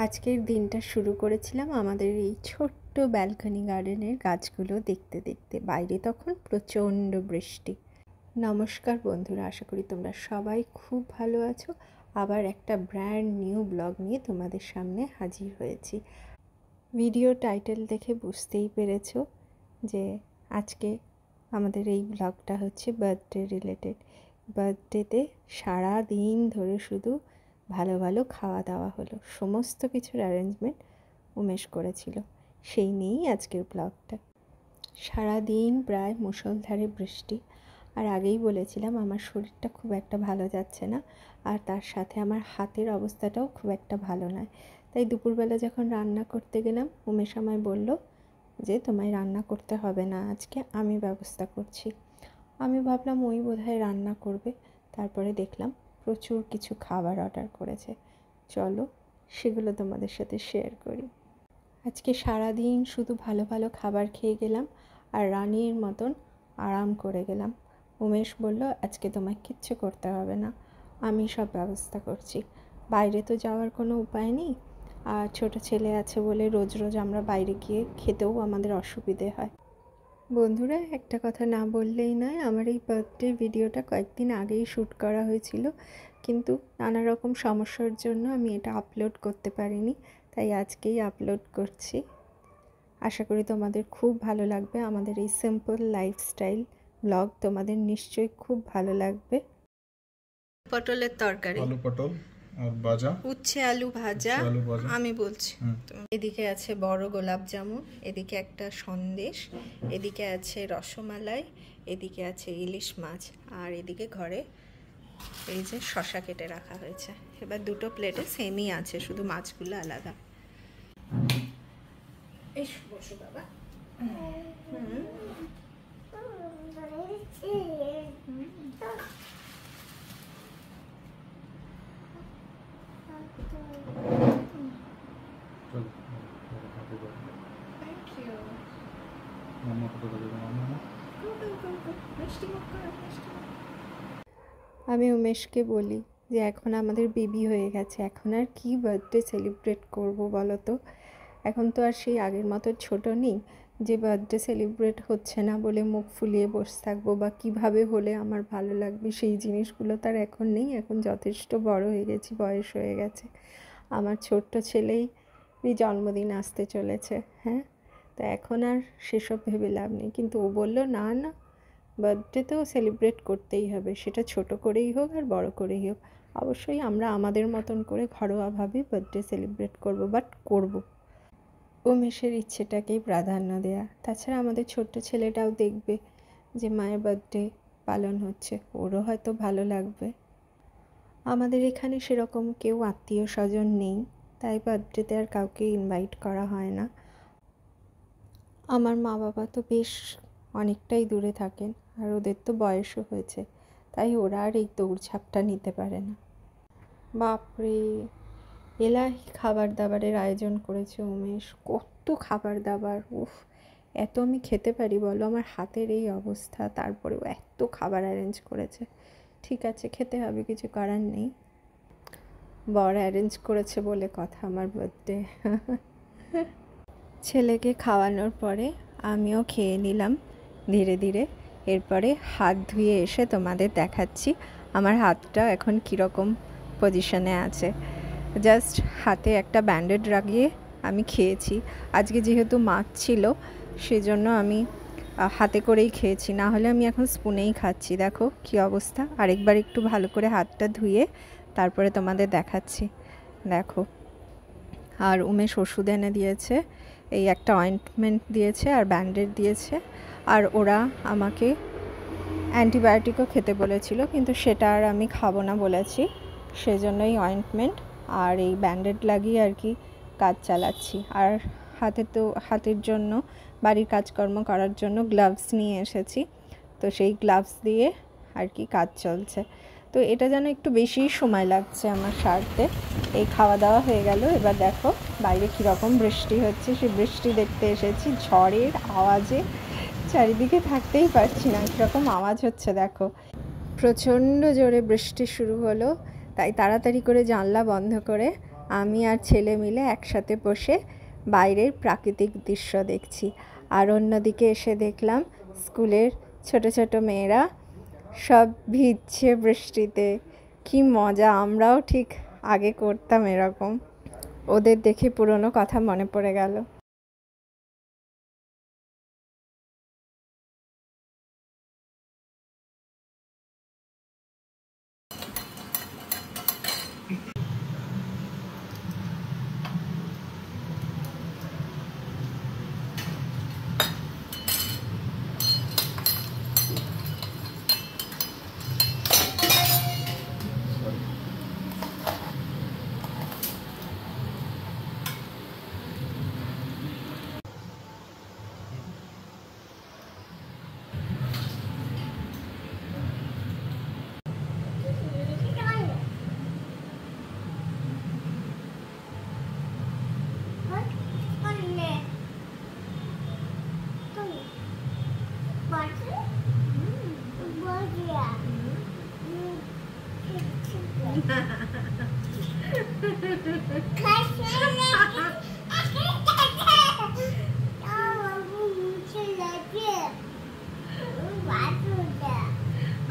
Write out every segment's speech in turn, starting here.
আজকের দিনটা শুরু করেছিলাম আমাদের এই ছোট্ট ব্যালকনি গার্ডেনের গাছগুলো দেখতে দেখতে। বাইরে তখন প্রচণ্ড বৃষ্টি। নমস্কার বন্ধুরা, আশা করি তোমরা সবাই খুব ভালো আছো। আবার একটা ব্র্যান্ড নিউ ব্লগ নিয়ে তোমাদের সামনে হাজির হয়েছি। ভিডিও টাইটেল দেখে বুঝতেই পেরেছো যে আজকে আমাদের এই ব্লগটা হচ্ছে বার্থডে রিলেটেড। বার্থডেতে সারা দিন ধরে শুধু ভালো ভালো খাওয়া দাওয়া হলো, সমস্ত কিছুর অ্যারেঞ্জমেন্ট উমেশ করেছিল, সেই নিয়েই আজকের ব্লগটা। সারাদিন প্রায় মুষলধারে বৃষ্টি, আর আগেই বলেছিলাম আমার শরীরটা খুব একটা ভালো যাচ্ছে না, আর তার সাথে আমার হাতের অবস্থাটাও খুব একটা ভালো নয়। তাই দুপুরবেলা যখন রান্না করতে গেলাম, উমেশ আমায় বলল যে তোমায় রান্না করতে হবে না, আজকে আমি ব্যবস্থা করছি। আমি ভাবলাম ওই বোধহয় রান্না করবে। তারপরে দেখলাম প্রচুর কিছু খাবার অর্ডার করেছে। চলো সেগুলো তোমাদের সাথে শেয়ার করি। আজকে সারাদিন শুধু ভালো ভালো খাবার খেয়ে গেলাম আর রানীর মতন আরাম করে গেলাম। উমেশ বলল আজকে তোমায় কিচ্ছু করতে হবে না, আমি সব ব্যবস্থা করছি। বাইরে তো যাওয়ার কোনো উপায় নেই, আর ছোটো ছেলে আছে বলে রোজ রোজ আমরা বাইরে গিয়ে খেতেও আমাদের অসুবিধে হয়। বন্ধুরা, একটা কথা না বললেই নয়, আমার এই বার্থডে ভিডিওটা কয়েকদিন আগেই শ্যুট করা হয়েছিল, কিন্তু নানা রকম সমস্যার জন্য আমি এটা আপলোড করতে পারিনি, তাই আজকেই আপলোড করছি। আশা করি তোমাদের খুব ভালো লাগবে। আমাদের এই সিম্পল লাইফস্টাইল ব্লগ তোমাদের নিশ্চয়ই খুব ভালো লাগবে। পটলের তরকারি, আলু পটল আর ভাজা, উচ্ছে আলু ভাজা। আমি বলছি, এদিকে আছে বড় গোলাপ জামুন, এদিকে একটা সন্দেশ, এদিকে আছে রসমালাই, এদিকে আছে ইলিশ মাছ, আর এদিকে ঘরে এই যে শসা কেটে রাখা হয়েছে। এবার দুটো প্লেটে সেমই আছে, শুধু মাছগুলো আলাদা। এসো বসো বাবা। আমি উমেশকে বলি যে এখন আমাদের বেবি হয়ে গেছে, এখন আর কি বার্থডে সেলিব্রেট করব বলো তো। এখন তো আর সেই আগের মতো ছোট নেই যে বার্থডে সেলিব্রেট হচ্ছে না বলে মুখ ফুলিয়ে বসে থাকবো, বা কিভাবে হলে আমার ভালো লাগবে সেই জিনিসগুলো তার এখন নেই। এখন যথেষ্ট বড় হয়ে গেছি, বয়স হয়ে গেছে। আমার ছোট্ট ছেলেই জন্মদিন আসতে চলেছে, হ্যাঁ, তা এখন আর সেসব ভেবে লাভ নেই। কিন্তু ও বলল না না, বার্থডে তো সেলিব্রেট করতেই হবে, সেটা ছোট করেই হোক আর বড় করেই হোক। অবশ্যই আমরা আমাদের মতন করে ঘরোয়াভাবে বার্থডে সেলিব্রেট করব, বাট করব। উমেশের ইচ্ছেটাকেই প্রাধান্য দেয়া। তাছাড়া আমাদের ছোট্ট ছেলেটাও দেখবে যে মায়ের বার্থডে পালন হচ্ছে, ওরও হয়তো ভালো লাগবে। আমাদের এখানে সেরকম কেউ আত্মীয় স্বজন নেই, তাই বার্থডেতে আর কাউকে ইনভাইট করা হয় না। আমার মা বাবা তো বেশ অনেকটাই দূরে থাকেন, আর ওদের তো বয়সও হয়েছে, তাই ওরা আর এই দৌড়ঝাঁপটা নিতে পারে না। বাপরে, এলাহি খাবার দাবারের আয়োজন করেছে উমেশ, কত খাবার দাবার! উফ, এত আমি খেতে পারি বলো? আমার হাতের এই অবস্থা, তারপরেও এত খাবার অ্যারেঞ্জ করেছে। ঠিক আছে, খেতে হবে, কিছু করার নেই। বর অ্যারেঞ্জ করেছে বলে কথা আমার বার্থডে। ছেলেকে খাওয়ানোর পরে আমিও খেয়ে নিলাম ধীরে ধীরে। এরপরে হাত ধুয়ে এসে তোমাদের দেখাচ্ছি আমার হাতটা এখন কীরকম পজিশনে আছে। জাস্ট হাতে একটা ব্যান্ডেড লাগিয়ে আমি খেয়েছি। আজকে যেহেতু মাছ ছিল সেজন্য আমি হাতে করেই খেয়েছি, না হলে আমি এখন স্পুনেই খাচ্ছি। দেখো কী অবস্থা। আরেকবার একটু ভালো করে হাতটা ধুয়ে তারপরে তোমাদের দেখাচ্ছি, দেখো। আর উমেশ ওষুধ এনে দিয়েছে, এই একটা অয়েন্টমেন্ট দিয়েছে আর ব্যান্ডেড দিয়েছে। আর ওরা আমাকে অ্যান্টিবায়োটিকও খেতে বলেছিল, কিন্তু সেটা আর আমি খাবো না বলেছি, সেজন্যই অয়েন্টমেন্ট আর এই ব্যান্ডেড লাগিয়ে আর কি কাজ চালাচ্ছি। আর হাতের জন্য বাড়ির কাজকর্ম করার জন্য গ্লাভস নিয়ে এসেছি, তো সেই গ্লাভস দিয়ে আর কি কাজ চলছে। তো এটা যেন একটু বেশি সময় লাগছে আমার সারতে। এই খাওয়া দাওয়া হয়ে গেল, এবার দেখো বাইরে কীরকম বৃষ্টি হচ্ছে। সেই বৃষ্টি দেখতে এসেছি, ঝড়ের আওয়াজে চারিদিকে থাকতেই পারছি না, কীরকম আওয়াজ হচ্ছে দেখো। প্রচণ্ড জোরে বৃষ্টি শুরু হলো, তাই তাড়াতাড়ি করে জানলা বন্ধ করে আমি আর ছেলে মিলে একসাথে বসে বাইরের প্রাকৃতিক দৃশ্য দেখছি। আর অন্যদিকে এসে দেখলাম স্কুলের ছোট ছোট মেয়েরা সব ভিজছে বৃষ্টিতে। কি মজা! আমরাও ঠিক আগে করতাম এরকম। ওদের দেখে পুরনো কথা মনে পড়ে গেল।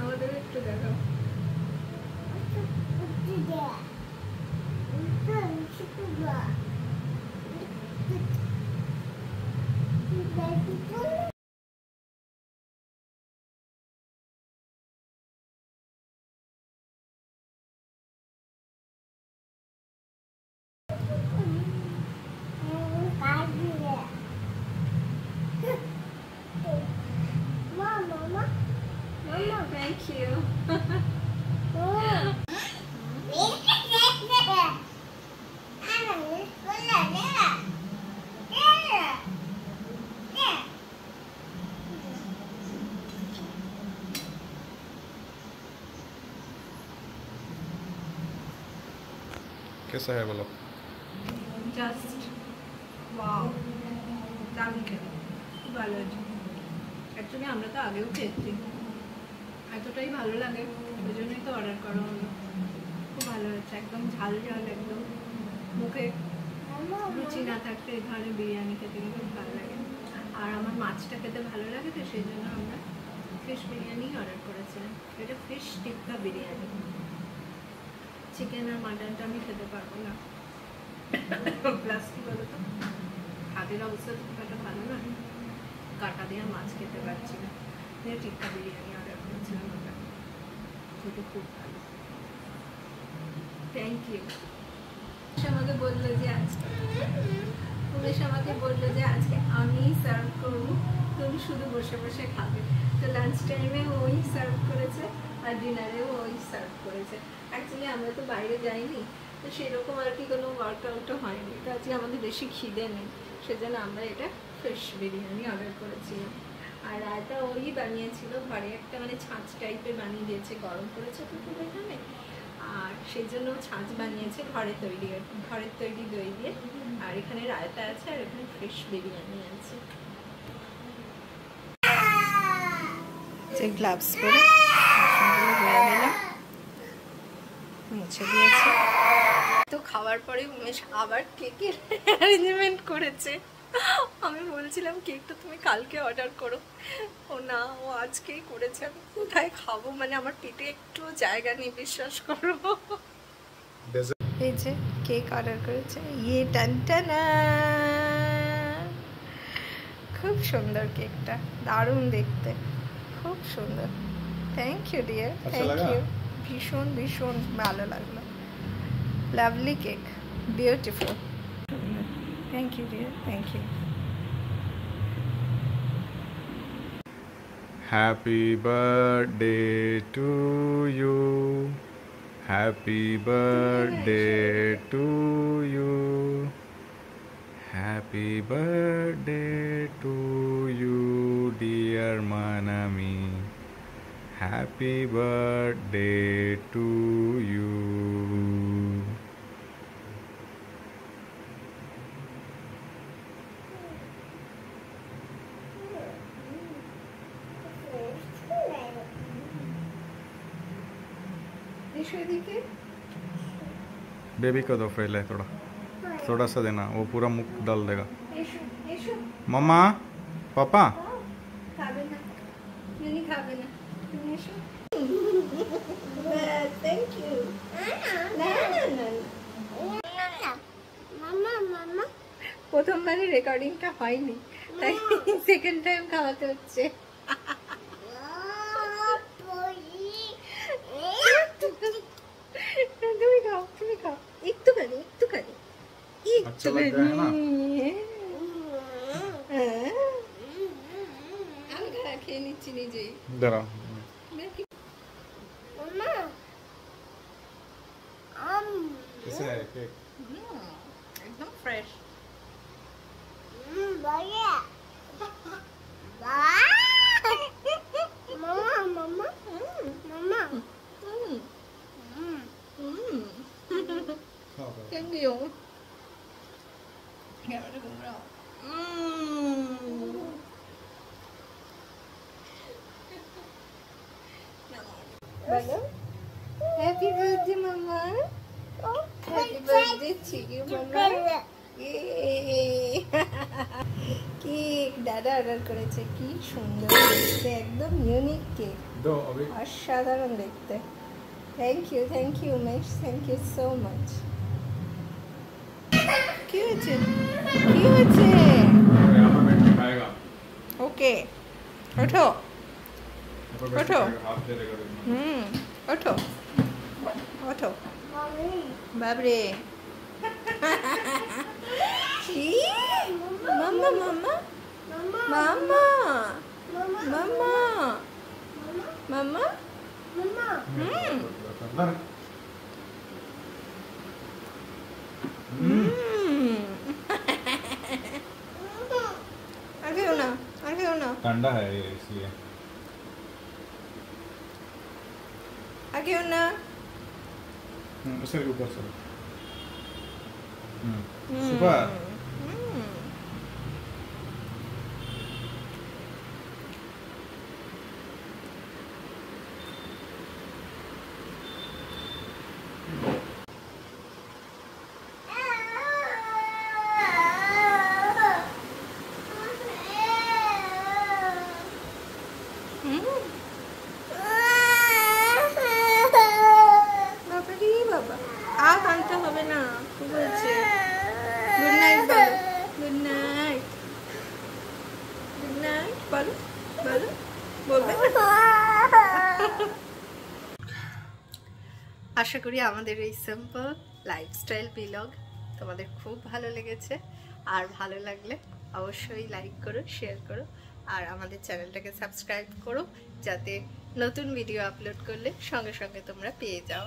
আমাদের একটু দেখাও। Thank you. कैसा है बोलो? জাস্ট ওয়াও, দারুণ খেতে, খুব ভালো হয়েছে। অ্যাকচুয়ালি আমরা তো আগেও খেয়েছি, এতটাই ভালো লাগে ওই জন্যই তো অর্ডার করা হলো। খুব ভালো হয়েছে, একদম ঝাল ঝাল, একদম মুখে রুচি না থাকলে এই ধরনের বিরিয়ানি খেতে কিন্তু খুব ভালো লাগে। আর আমার মাছটা খেতে ভালো লাগে, তো সেই জন্য আমরা ফিশ বিরিয়ানি অর্ডার করেছিলাম। এটা ফিশ টিক্কা বিরিয়ানি। চিকেন আর মাটনটা আমি খেতে পারবো না, প্লাস কি বলতো, হাতের অবস্থা তো খুব একটা ভালো নয়, কাটা দিয়ে মাছ খেতে পারছি না। টিক্কা বিরিয়ানি অর্ডার করেছিলাম আমরা, যেটা খুব ভালো। Thank you. আমাকে বললো যে আজকে উমেশ আমাকে বললো যে আজকে আমি সার্ভ করবো, তুমি শুধু বসে বসে খাবে। তো লাঞ্চ টাইমে ওই সার্ভ করেছে আর ডিনারেও ওই সার্ভ করেছে। অ্যাকচুয়ালি আমরা তো বাইরে যাইনি, তো সেরকম আর কি কোনো ওয়ার্কআউটও হয়নি। তো আজকে আমাদের বেশি খিদে নেই, সেজন্য আমরা এটা ফিশ বিরিয়ানি অর্ডার করেছিলাম। আর রায়তা ওই বানিয়েছিল ঘরে, একটা মানে ছাঁচ টাইপের বানিয়ে দিয়েছে, গরম করেছে তো খুব এখানে, আর সেই জন্য ছাঁচ বানিয়েছে ঘরের তৈরি দই দিয়ে। আর এখানে রায়তা আছে, আর এখানে ফিশ বিরিয়ানি আছে। যে গ্লাভস পরে মুছে দিয়েছে। তো খাওয়ার পরে উমেশ আবার কেকের অ্যারেঞ্জমেন্ট করেছে। আমি বলছিলাম কেকটা তুমি কালকে অর্ডার করো, ও না, ও আজকেই করেছে। আমি কোথায় খাবো, মানে আমার পেটে একটু জায়গা নেই, বিশ্বাস করো। এই যে কেক অর্ডার করেছে, ইয়ে টানটানা, খুব সুন্দর কেকটা, দারুণ দেখতে, খুব সুন্দর। Thank you dear, thank you. ভীষণ ভীষণ ভালো লাগলো, lovely cake, beautiful. Thank you dear, thank you. Happy birthday to you. Happy birthday to you. Happy birthday to you, dear Manami. Happy birthday to you. Baby को दो पहले थोड़ा थोड़ा सा देना, वो पूरा मुख डाल देगा। मम्मा पापा थैंक यू। প্রথমবারে রেকর্ডিংটা হয়নি, তাই সেকেন্ড টাইম খাওয়াতে হচ্ছে। তুমি খাও, তুমি খাও, একটুখানি একটুখানি আমি খেয়ে নিচ্ছি নিজেই। দাঁড়াও একদম fresh. Thank you. Hello. Happy birthday, Mama. Happy birthday to you, Mama. Cake দাদা অর্ডার করেছে, কি সুন্দর দেখতে, একদম ইউনিক কেক, অসাধারণ দেখতে। থ্যাংক ইউ মেশ, থ্যাংক ইউ সো মাচ। কি হয়েছে, কি হয়েছে? ওকে ওঠো ওঠো, ওঠো ওঠো বাবরে। মাম্মা মাম্মা মাম্মা মাম্মা মাম্মা आगे हो ना ठंडा है ये इसलिए आगे हो ना। उसे ऊपर से सुपर আনতে হবে না, খুব হয়েছে। গুড নাইট বলো, গুড নাইট, গুড নাইট বলো, বলো, বলবে। আশা করি আমাদের এই সিম্পল লাইফস্টাইল ব্লগ তোমাদের খুব ভালো লেগেছে। আর ভালো লাগলে অবশ্যই লাইক করো, শেয়ার করো, আর আমাদের চ্যানেলটাকে সাবস্ক্রাইব করো, যাতে নতুন ভিডিও আপলোড করলে সঙ্গে সঙ্গে তোমরা পেয়ে যাও।